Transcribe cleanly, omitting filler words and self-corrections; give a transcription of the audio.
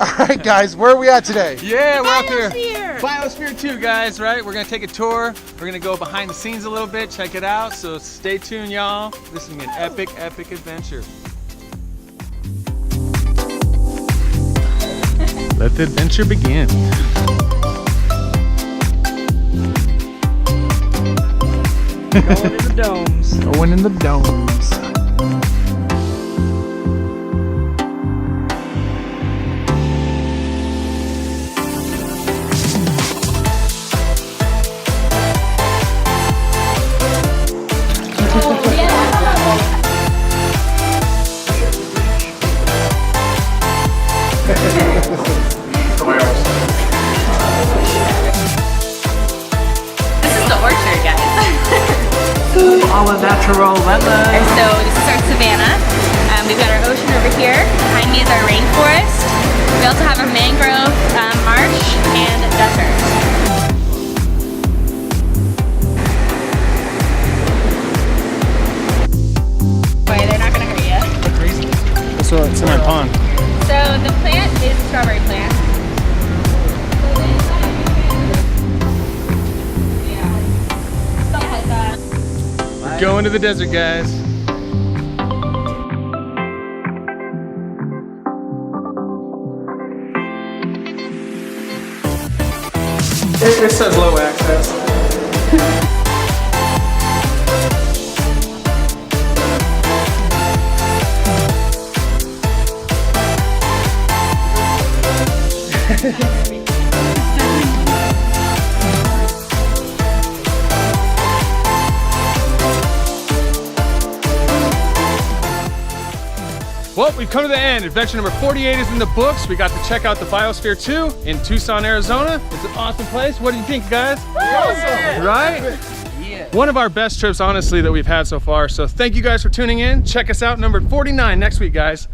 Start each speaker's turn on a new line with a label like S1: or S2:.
S1: All right, guys, where are we at today?
S2: Yeah, we're out here.
S3: Biosphere.
S2: Biosphere 2, guys, right? We're gonna take a tour. We're gonna go behind the scenes a little bit, check it out. So stay tuned, y'all. This is gonna be an epic, epic adventure. Let the adventure begin.
S3: Going in the domes.
S1: Going in the domes.
S3: All the natural wetlands.
S4: So this is our savanna. We've got our ocean over here. Behind me is our rainforest. We also have our mangrove marsh and desert. Wait, they're not gonna hurt you.
S2: Crazy. That's what's in my pond.
S4: So the plant is a strawberry plant. Stuff like that.
S2: Going to the desert, guys. It says low access. Well, we've come to the end. Adventure number 48 is in the books. We got to check out the Biosphere 2 in Tucson, Arizona. It's an awesome place. What do you think, guys? Awesome. Right? Yeah. One of our best trips, honestly, that we've had so far. So thank you guys for tuning in. Check us out, number 49 next week, guys.